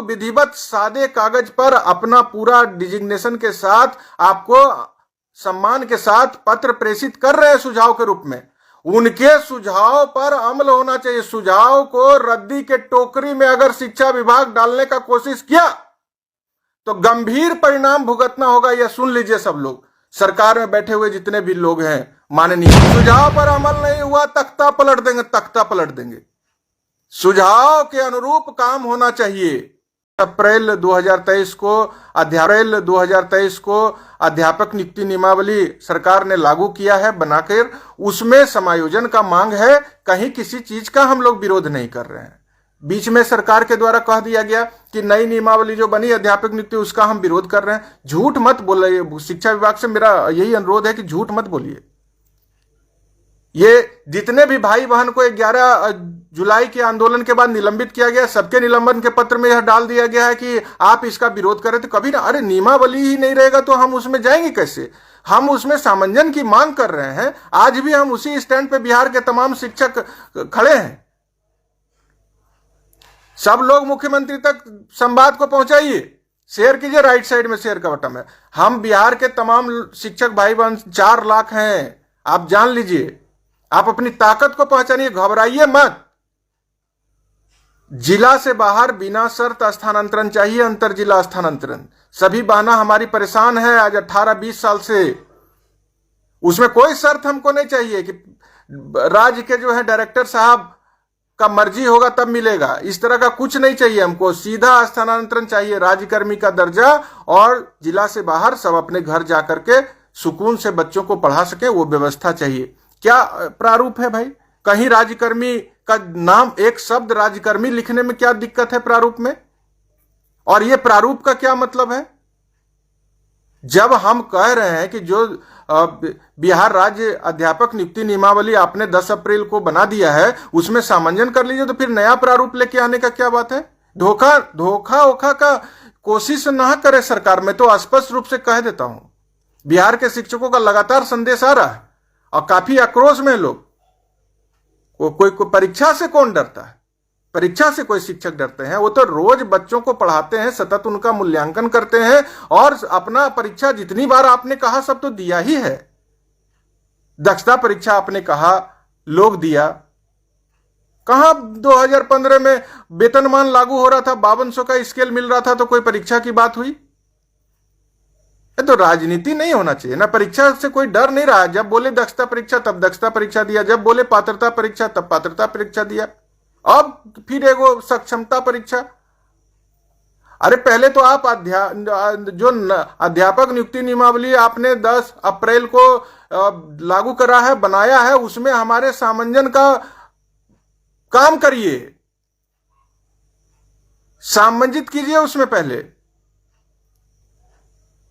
लोग विधिवत सादे कागज पर अपना पूरा डिजिग्नेशन के साथ आपको सम्मान के साथ पत्र प्रेषित कर रहे हैं सुझाव के रूप में। उनके सुझाव पर अमल होना चाहिए। सुझाव को रद्दी के टोकरी में अगर शिक्षा विभाग डालने का कोशिश किया तो गंभीर परिणाम भुगतना होगा। यह सुन लीजिए सब लोग, सरकार में बैठे हुए जितने भी लोग हैं माननीय, सुझाव पर अमल नहीं हुआ तख्ता पलट देंगे, तख्ता पलट देंगे। सुझाव के अनुरूप काम होना चाहिए। अप्रैल 2023 को अध्यापक नियुक्ति नियमावली सरकार ने लागू किया है बनाकर, उसमें समायोजन का मांग है। कहीं किसी चीज का हम लोग विरोध नहीं कर रहे हैं। बीच में सरकार के द्वारा कह दिया गया कि नई नियमावली जो बनी अध्यापक नियुक्ति, उसका हम विरोध कर रहे हैं। झूठ मत बोलिए। शिक्षा विभाग से मेरा यही अनुरोध है कि झूठ मत बोलिए। ये जितने भी भाई बहन को 11 जुलाई के आंदोलन के बाद निलंबित किया गया, सबके निलंबन के पत्र में यह डाल दिया गया है कि आप इसका विरोध करें, तो कभी ना, अरे नियमावली ही नहीं रहेगा तो हम उसमें जाएंगे कैसे? हम उसमें सामंजन की मांग कर रहे हैं। आज भी हम उसी स्टैंड पे बिहार के तमाम शिक्षक खड़े हैं। सब लोग मुख्यमंत्री तक संवाद को पहुंचाइए, शेयर कीजिए, राइट साइड में शेयर का बटन है। हम बिहार के तमाम शिक्षक भाई बहन 4 लाख हैं, आप जान लीजिए। आप अपनी ताकत को पहचानिए, घबराइए मत। जिला से बाहर बिना शर्त स्थानांतरण चाहिए, अंतर जिला स्थानांतरण। सभी बहना हमारी परेशान है आज 18-20 साल से। उसमें कोई शर्त हमको नहीं चाहिए कि राज्य के जो है डायरेक्टर साहब का मर्जी होगा तब मिलेगा, इस तरह का कुछ नहीं चाहिए हमको। सीधा स्थानांतरण चाहिए, राज्यकर्मी का दर्जा, और जिला से बाहर सब अपने घर जाकर के सुकून से बच्चों को पढ़ा सके, वो व्यवस्था चाहिए। क्या प्रारूप है भाई? कहीं राज्यकर्मी का नाम, एक शब्द राज्यकर्मी लिखने में क्या दिक्कत है प्रारूप में? और ये प्रारूप का क्या मतलब है? जब हम कह रहे हैं कि जो बिहार राज्य अध्यापक नियुक्ति नियमावली आपने 10 अप्रैल को बना दिया है, उसमें सामंजन कर लीजिए, तो फिर नया प्रारूप लेके आने का क्या बात है? धोखा का कोशिश ना करे सरकार। मैं तो स्पष्ट रूप से कह देता हूं, बिहार के शिक्षकों का लगातार संदेश आ रहा है और काफी आक्रोश में लोग। कोई परीक्षा से कौन डरता है? परीक्षा से कोई शिक्षक डरते हैं? वो तो रोज बच्चों को पढ़ाते हैं, सतत उनका मूल्यांकन करते हैं, और अपना परीक्षा जितनी बार आपने कहा सब तो दिया ही है। दक्षता परीक्षा आपने कहा, लोग दिया। कहां 2015 में वेतनमान लागू हो रहा था, 5200 का स्केल मिल रहा था, तो कोई परीक्षा की बात हुई? तो राजनीति नहीं होना चाहिए ना। परीक्षा से कोई डर नहीं रहा। जब बोले दक्षता परीक्षा तब दक्षता परीक्षा दिया, जब बोले पात्रता परीक्षा तब पात्रता परीक्षा दिया, अब फिर एगो सक्षमता परीक्षा। अरे पहले तो आप अध्यापक नियुक्ति नियमावली आपने 10 अप्रैल को लागू करा है, बनाया है, उसमें हमारे सामंजन का काम करिए, सामंजित कीजिए उसमें। पहले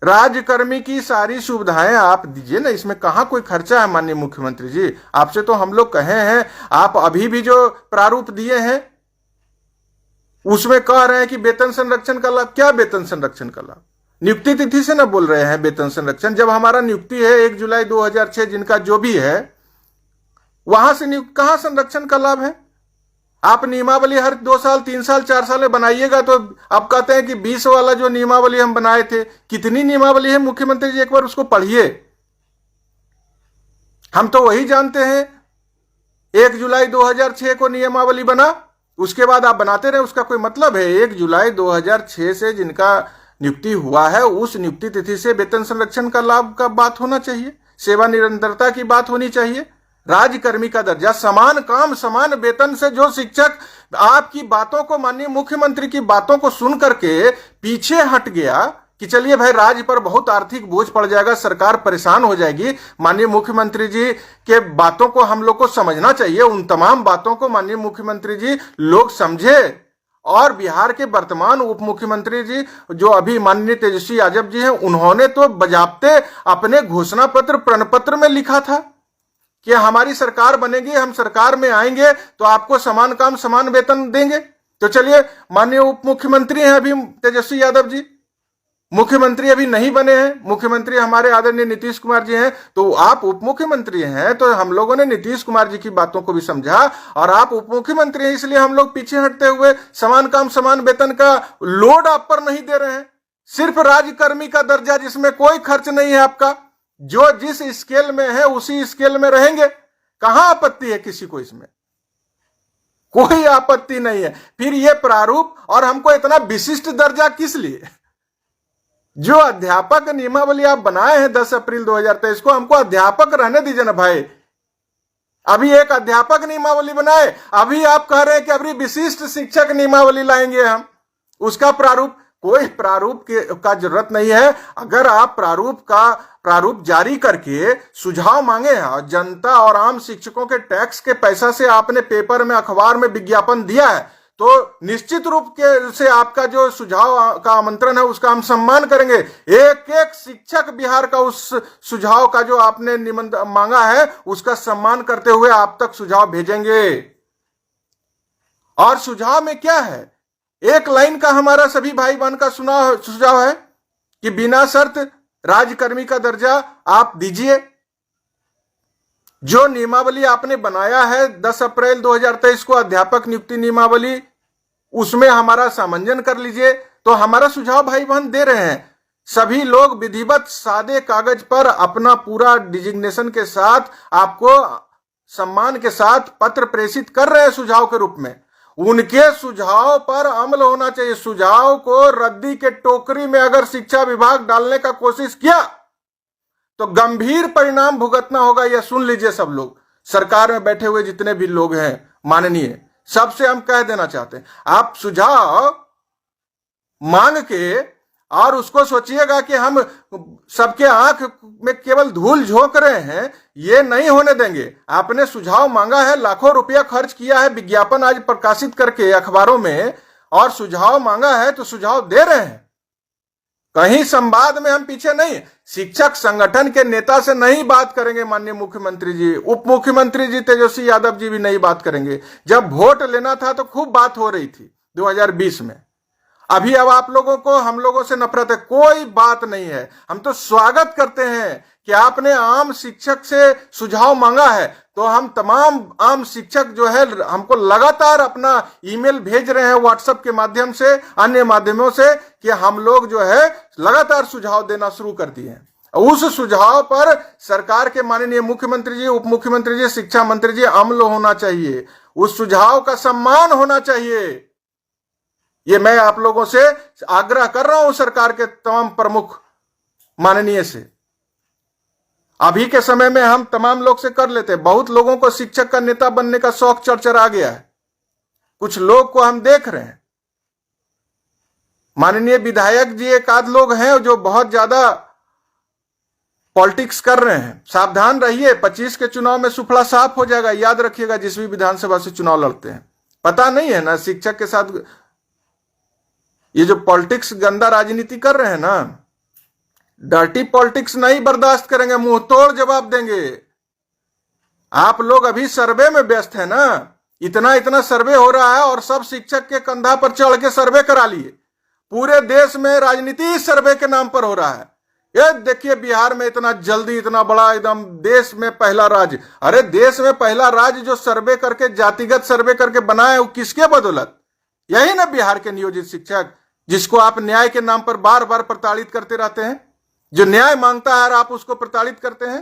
राज्यकर्मी की सारी सुविधाएं आप दीजिए ना, इसमें कहां कोई खर्चा है माननीय मुख्यमंत्री जी? आपसे तो हम लोग कहे हैं, आप अभी भी जो प्रारूप दिए हैं उसमें कह रहे हैं कि वेतन संरक्षण का लाभ। क्या वेतन संरक्षण का लाभ? नियुक्ति तिथि से ना बोल रहे हैं वेतन संरक्षण। जब हमारा नियुक्ति है 1 जुलाई 2006, जिनका जो भी है, वहां से कहां संरक्षण का लाभ है? आप नियमावली हर 2 साल 3 साल 4 साल में बनाइएगा, तो आप कहते हैं कि 20 वाला जो नियमावली हम बनाए थे, कितनी नियमावली है मुख्यमंत्री जी? एक बार उसको पढ़िए। हम तो वही जानते हैं 1 जुलाई 2006 को नियमावली बना, उसके बाद आप बनाते रहे, उसका कोई मतलब है? 1 जुलाई 2006 से जिनका नियुक्ति हुआ है, उस नियुक्ति तिथि से वेतन संरक्षण का लाभ का बात होना चाहिए, सेवा निरंतरता की बात होनी चाहिए, राज्यकर्मी का दर्जा, समान काम समान वेतन से। जो शिक्षक आपकी बातों को, माननीय मुख्यमंत्री की बातों को सुन करके पीछे हट गया कि चलिए भाई राज्य पर बहुत आर्थिक बोझ पड़ जाएगा, सरकार परेशान हो जाएगी, माननीय मुख्यमंत्री जी के बातों को हम लोग को समझना चाहिए। उन तमाम बातों को माननीय मुख्यमंत्री जी लोग समझे। और बिहार के वर्तमान उप मुख्यमंत्री जी जो अभी माननीय तेजस्वी यादव जी हैं, उन्होंने तो बजाबते अपने घोषणा पत्र प्रणपत्र में लिखा था कि हमारी सरकार बनेगी, हम सरकार में आएंगे तो आपको समान काम समान वेतन देंगे। तो चलिए, माननीय उप मुख्यमंत्री हैं अभी तेजस्वी यादव जी, मुख्यमंत्री अभी नहीं बने हैं, मुख्यमंत्री हमारे आदरणीय नीतीश कुमार जी हैं, तो आप उप मुख्यमंत्री हैं, तो हम लोगों ने नीतीश कुमार जी की बातों को भी समझा, और आप उप मुख्यमंत्री हैं इसलिए हम लोग पीछे हटते हुए समान काम समान वेतन का लोड आप पर नहीं दे रहे हैं। सिर्फ राज्यकर्मी का दर्जा जिसमें कोई खर्च नहीं है आपका, जो जिस स्केल में है उसी स्केल में रहेंगे। कहां आपत्ति है किसी को? इसमें कोई आपत्ति नहीं है। फिर ये प्रारूप और हमको इतना विशिष्ट दर्जा किस लिए? जो अध्यापक नियमावली आप बनाए हैं 10 अप्रैल 2023 को, हमको अध्यापक रहने दीजिए ना भाई। अभी एक अध्यापक नियमावली बनाए, अभी आप कह रहे हैं कि अभी विशिष्ट शिक्षक नियमावली लाएंगे हम। उसका प्रारूप, कोई प्रारूप का जरूरत नहीं है। अगर आप प्रारूप जारी करके सुझाव मांगे हैं और जनता और आम शिक्षकों के टैक्स के पैसा से आपने पेपर में अखबार में विज्ञापन दिया है, तो निश्चित रूप के से आपका जो सुझाव का आमंत्रण है उसका हम सम्मान करेंगे। एक एक शिक्षक बिहार का उस सुझाव का जो आपने निमंत्रण मांगा है उसका सम्मान करते हुए आप तक सुझाव भेजेंगे। और सुझाव में क्या है? एक लाइन का हमारा सभी भाई बहन का सुझाव है कि बिना शर्त राज्यकर्मी का दर्जा आप दीजिए। जो नियमावली आपने बनाया है 10 अप्रैल 2023 को अध्यापक नियुक्ति नियमावली, उसमें हमारा सामंजन कर लीजिए। तो हमारा सुझाव भाई बहन दे रहे हैं। सभी लोग विधिवत सादे कागज पर अपना पूरा डिजिग्नेशन के साथ आपको सम्मान के साथ पत्र प्रेषित कर रहे हैं सुझाव के रूप में। उनके सुझाव पर अमल होना चाहिए। सुझाव को रद्दी के टोकरी में अगर शिक्षा विभाग डालने का कोशिश किया तो गंभीर परिणाम भुगतना होगा। यह सुन लीजिए सब लोग, सरकार में बैठे हुए जितने भी लोग हैं माननीय, सबसे हम कह देना चाहते हैं, आप सुझाव मांग के और उसको सोचिएगा कि हम सबके आंख में केवल धूल झोंक रहे हैं, ये नहीं होने देंगे। आपने सुझाव मांगा है, लाखों रुपया खर्च किया है, विज्ञापन आज प्रकाशित करके अखबारों में, और सुझाव मांगा है तो सुझाव दे रहे हैं। कहीं संवाद में हम पीछे नहीं। शिक्षक संगठन के नेता से नहीं बात करेंगे माननीय मुख्यमंत्री जी, उप मुख्यमंत्री जी तेजस्वी यादव जी भी नहीं बात करेंगे। जब वोट लेना था तो खूब बात हो रही थी 2020 में। अभी अब आप लोगों को हम लोगों से नफरत है? कोई बात नहीं है। हम तो स्वागत करते हैं कि आपने आम शिक्षक से सुझाव मांगा है, तो हम तमाम आम शिक्षक जो है हमको लगातार अपना ईमेल भेज रहे हैं व्हाट्सएप के माध्यम से, अन्य माध्यमों से, कि हम लोग जो है लगातार सुझाव देना शुरू कर दिए हैं। उस सुझाव पर सरकार के माननीय मुख्यमंत्री जी, उप मुख्यमंत्री जी, शिक्षा मंत्री जी अमल होना चाहिए। उस सुझाव का सम्मान होना चाहिए। ये मैं आप लोगों से आग्रह कर रहा हूं, सरकार के तमाम प्रमुख माननीय से। अभी के समय में हम तमाम लोग से कर लेते हैं। बहुत लोगों को शिक्षक का नेता बनने का शौक चरचरा गया है। कुछ लोग को हम देख रहे हैं, माननीय विधायक जी एक आध लोग हैं जो बहुत ज्यादा पॉलिटिक्स कर रहे हैं। सावधान रहिए, 25 के चुनाव में सुफला साफ हो जाएगा। याद रखिएगा, जिस भी विधानसभा से चुनाव लड़ते हैं, पता नहीं है ना शिक्षक के साथ ये जो पॉलिटिक्स गंदा राजनीति कर रहे हैं ना, डर्टी पॉलिटिक्स नहीं बर्दाश्त करेंगे, मुंह तोड़ जवाब देंगे। आप लोग अभी सर्वे में व्यस्त है ना, इतना सर्वे हो रहा है और सब शिक्षक के कंधा पर चढ़ के सर्वे करा लिए। पूरे देश में राजनीति सर्वे के नाम पर हो रहा है। ये देखिए बिहार में इतना जल्दी, इतना बड़ा एकदम देश में पहला राज्य। अरे देश में पहला राज्य जो सर्वे करके, जातिगत सर्वे करके बनाया है, वो किसके बदौलत? यही ना बिहार के नियोजित शिक्षक, जिसको आप न्याय के नाम पर बार बार प्रताड़ित करते रहते हैं। जो न्याय मांगता है और आप उसको प्रताड़ित करते हैं।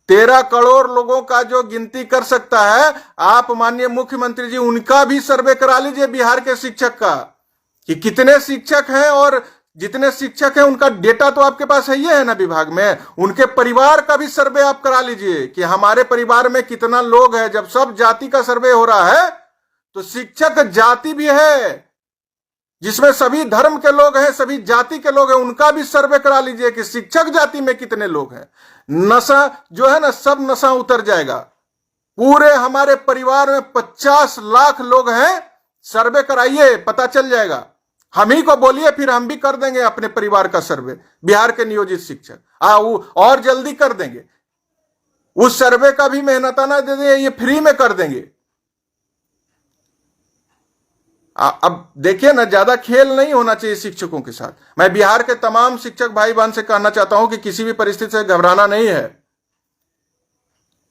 13 करोड़ लोगों का जो गिनती कर सकता है, आप माननीय मुख्यमंत्री जी उनका भी सर्वे करा लीजिए बिहार के शिक्षक का, कि कितने शिक्षक हैं, और जितने शिक्षक हैं उनका डेटा तो आपके पास है, ये है ना विभाग में। उनके परिवार का भी सर्वे आप करा लीजिए कि हमारे परिवार में कितना लोग हैं। जब सब जाति का सर्वे हो रहा है तो शिक्षक जाति भी है, जिसमें सभी धर्म के लोग हैं, सभी जाति के लोग हैं, उनका भी सर्वे करा लीजिए कि शिक्षक जाति में कितने लोग हैं। नशा जो है ना, सब नशा उतर जाएगा। पूरे हमारे परिवार में 50 लाख लोग हैं, सर्वे कराइए, पता चल जाएगा। हम ही को बोलिए, फिर हम भी कर देंगे अपने परिवार का सर्वे। बिहार के नियोजित शिक्षक और जल्दी कर देंगे। उस सर्वे का भी मेहनताना दे देंगे, ये फ्री में कर देंगे। अब देखिए ना, ज्यादा खेल नहीं होना चाहिए शिक्षकों के साथ। मैं बिहार के तमाम शिक्षक भाई बहन से कहना चाहता हूं कि किसी भी परिस्थिति से घबराना नहीं है।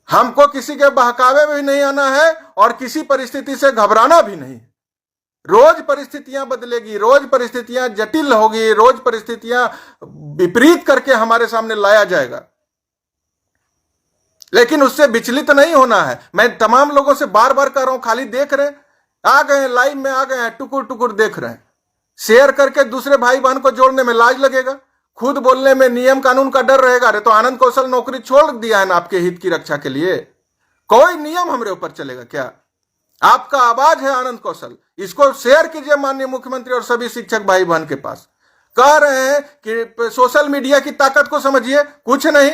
हमको किसी के बहकावे में भी नहीं आना है और किसी परिस्थिति से घबराना भी नहीं। रोज परिस्थितियां बदलेगी, रोज परिस्थितियां जटिल होगी, रोज परिस्थितियां विपरीत करके हमारे सामने लाया जाएगा, लेकिन उससे विचलित नहीं होना है। मैं तमाम लोगों से बार बार कह रहा हूं, खाली देख रहे आ गए, लाइन में आ गए हैं, टुकुर टुकुर देख रहे हैं, शेयर करके दूसरे भाई बहन को जोड़ने में लाज लगेगा, खुद बोलने में नियम कानून का डर रहेगा। अरे तो आनंद कौशल नौकरी छोड़ दिया है ना आपके हित की रक्षा के लिए, कोई नियम हमरे ऊपर चलेगा क्या? आपका आवाज है आनंद कौशल, इसको शेयर कीजिए माननीय मुख्यमंत्री और सभी शिक्षक भाई बहन के पास। कह रहे हैं कि सोशल मीडिया की ताकत को समझिए, कुछ नहीं,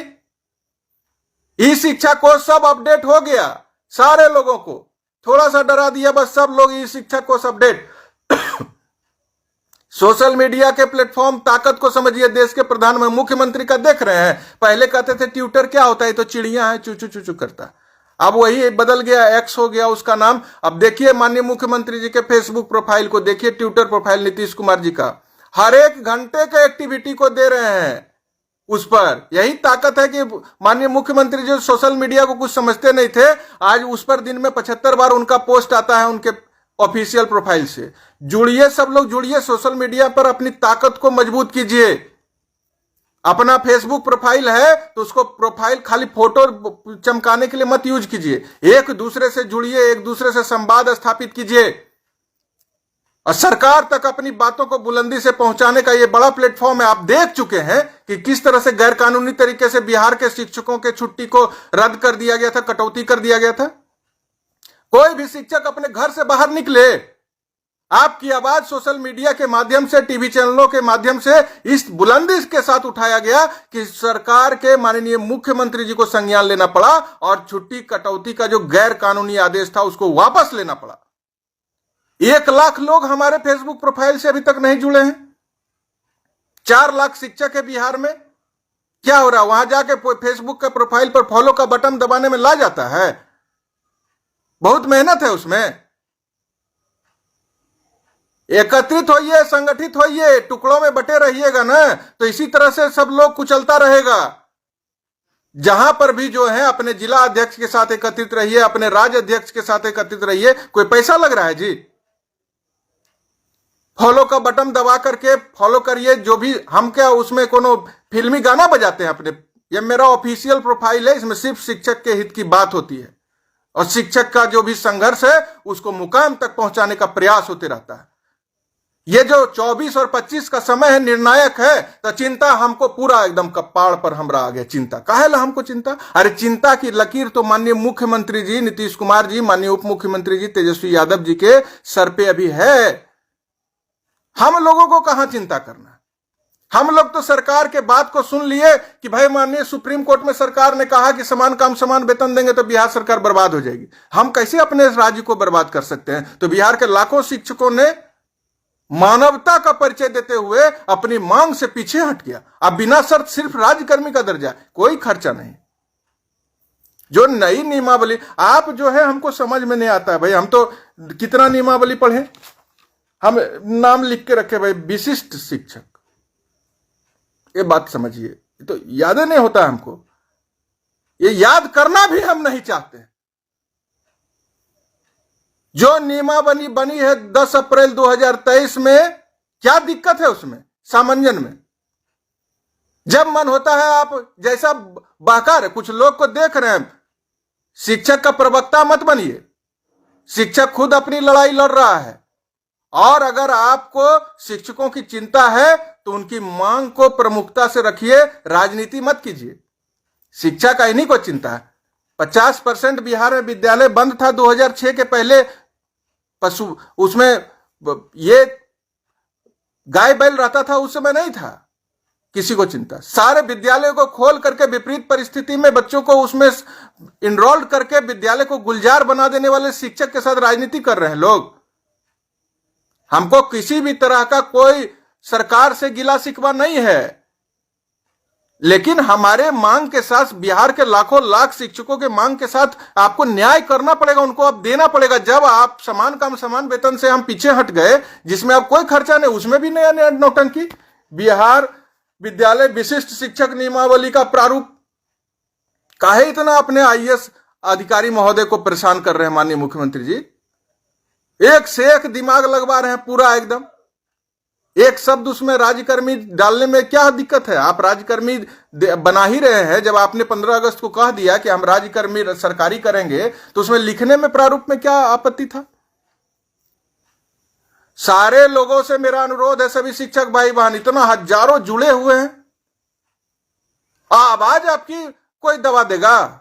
ई शिक्षा को सब अपडेट हो गया, सारे लोगों को थोड़ा सा डरा दिया बस, सब लोग ई शिक्षा को अपडेट सोशल मीडिया के प्लेटफॉर्म ताकत को समझिए। देश के प्रधानमंत्री मुख्यमंत्री का देख रहे हैं, पहले कहते थे ट्विटर क्या होता है, तो चिड़िया है चू चू चू चू करता, अब वही बदल गया, एक्स हो गया उसका नाम। अब देखिए माननीय मुख्यमंत्री जी के फेसबुक प्रोफाइल को देखिए, ट्विटर प्रोफाइल नीतीश कुमार जी का, हर एक घंटे के एक्टिविटी को दे रहे हैं उस पर। यही ताकत है कि माननीय मुख्यमंत्री जो सोशल मीडिया को कुछ समझते नहीं थे, आज उस पर दिन में 75 बार उनका पोस्ट आता है उनके ऑफिशियल प्रोफाइल से। जुड़िए, सब लोग जुड़िए सोशल मीडिया पर, अपनी ताकत को मजबूत कीजिए। अपना फेसबुक प्रोफाइल है तो उसको प्रोफाइल खाली फोटो चमकाने के लिए मत यूज कीजिए, एक दूसरे से जुड़िए, एक दूसरे से संवाद स्थापित कीजिए और सरकार तक अपनी बातों को बुलंदी से पहुंचाने का ये बड़ा प्लेटफॉर्म है। आप देख चुके हैं कि किस तरह से गैरकानूनी तरीके से बिहार के शिक्षकों के छुट्टी को रद्द कर दिया गया था, कटौती कर दिया गया था। कोई भी शिक्षक अपने घर से बाहर निकले, आपकी आवाज सोशल मीडिया के माध्यम से, टीवी चैनलों के माध्यम से इस बुलंदी के साथ उठाया गया कि सरकार के माननीय मुख्यमंत्री जी को संज्ञान लेना पड़ा और छुट्टी कटौती का जो गैर कानूनी आदेश था उसको वापस लेना पड़ा। 1 लाख लोग हमारे फेसबुक प्रोफाइल से अभी तक नहीं जुड़े हैं। 4 लाख शिक्षक है बिहार में। क्या हो रहा है? वहां जाके फेसबुक के प्रोफाइल पर फॉलो का बटन दबाने में ला जाता है, बहुत मेहनत है उसमें। एकत्रित होइए, संगठित होइए, टुकड़ों में बटे रहिएगा ना, तो इसी तरह से सब लोग कुचलता रहेगा। जहां पर भी जो है अपने जिला अध्यक्ष के साथ एकत्रित रहिए, अपने राज्य अध्यक्ष के साथ एकत्रित रहिए। कोई पैसा लग रहा है जी? फॉलो का बटन दबा करके फॉलो करिए। जो भी हम क्या उसमें कोनो फिल्मी गाना बजाते हैं अपने, ये मेरा ऑफिशियल प्रोफाइल है, इसमें सिर्फ शिक्षक के हित की बात होती है और शिक्षक का जो भी संघर्ष है उसको मुकाम तक पहुंचाने का प्रयास होते रहता है। ये जो 24 और 25 का समय है निर्णायक है, तो चिंता हमको पूरा एकदम कपाड़ पर हमरा आ गया। चिंता काहे ला हमको चिंता? अरे चिंता की लकीर तो माननीय मुख्यमंत्री जी नीतीश कुमार जी, माननीय उप मुख्यमंत्री जी तेजस्वी यादव जी के सर पे अभी है। हम लोगों को कहां चिंता करना? हम लोग तो सरकार के बात को सुन लिए कि भाई माननीय सुप्रीम कोर्ट में सरकार ने कहा कि समान काम समान वेतन देंगे तो बिहार सरकार बर्बाद हो जाएगी। हम कैसे अपने राज्य को बर्बाद कर सकते हैं? तो बिहार के लाखों शिक्षकों ने मानवता का परिचय देते हुए अपनी मांग से पीछे हट गया। अब बिना शर्त सिर्फ राज्यकर्मी का दर्जा, कोई खर्चा नहीं। जो नई नियमावली आप जो है हमको समझ में नहीं आता है भाई। हम तो कितना नियमावली पढ़े, हम नाम लिख के रखे भाई विशिष्ट शिक्षक, ये बात समझिए। तो याद नहीं होता हमको, ये याद करना भी हम नहीं चाहते। जो नियमावली बनी है 10 अप्रैल 2023 में, क्या दिक्कत है उसमें सामंजन में? जब मन होता है आप जैसा बहकार है, कुछ लोग को देख रहे हैं, शिक्षक का प्रवक्ता मत बनिए। शिक्षक खुद अपनी लड़ाई लड़ रहा है और अगर आपको शिक्षकों की चिंता है तो उनकी मांग को प्रमुखता से रखिए, राजनीति मत कीजिए। शिक्षा का इन्हीं को चिंता है। 50% बिहार में विद्यालय बंद था 2006 के पहले। पशु उसमें ये गाय बैल रहता था, उस समय नहीं था किसी को चिंता। सारे विद्यालयों को खोल करके विपरीत परिस्थिति में बच्चों को उसमें इनरोल्ड करके विद्यालय को गुलजार बना देने वाले शिक्षक के साथ राजनीति कर रहे हैं लोग। हमको किसी भी तरह का कोई सरकार से गिला शिकवा नहीं है, लेकिन हमारे मांग के साथ, बिहार के लाखों लाख शिक्षकों के मांग के साथ आपको न्याय करना पड़ेगा, उनको अब देना पड़ेगा। जब आप समान काम समान वेतन से हम पीछे हट गए, जिसमें अब कोई खर्चा नहीं, उसमें भी नया नया नौटंकी। बिहार विद्यालय विशिष्ट शिक्षक नियमावली का प्रारूप, काहे इतना अपने आईएएस अधिकारी महोदय को परेशान कर रहे हैं माननीय मुख्यमंत्री जी? एक से एक दिमाग लगवा रहे हैं पूरा एकदम। एक शब्द उसमें राज्यकर्मी डालने में क्या दिक्कत है? आप राज्यकर्मी बना ही रहे हैं। जब आपने 15 अगस्त को कह दिया कि हम राज्यकर्मी सरकारी करेंगे, तो उसमें लिखने में प्रारूप में क्या आपत्ति था? सारे लोगों से मेरा अनुरोध है, सभी शिक्षक भाई बहन, इतना हजारों जुड़े हुए हैं, आवाज आपकी कोई दबा देगा?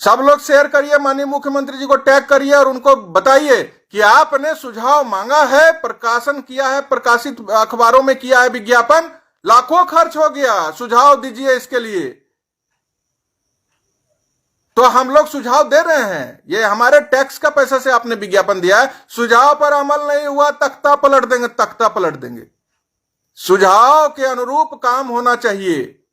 सब लोग शेयर करिए, माननीय मुख्यमंत्री जी को टैग करिए और उनको बताइए कि आपने सुझाव मांगा है, प्रकाशन किया है, प्रकाशित अखबारों में किया है विज्ञापन, लाखों खर्च हो गया, सुझाव दीजिए इसके लिए। तो हम लोग सुझाव दे रहे हैं, ये हमारे टैक्स का पैसा से आपने विज्ञापन दिया है। सुझाव पर अमल नहीं हुआ, तख्ता पलट देंगे, तख्ता पलट देंगे। सुझाव के अनुरूप काम होना चाहिए।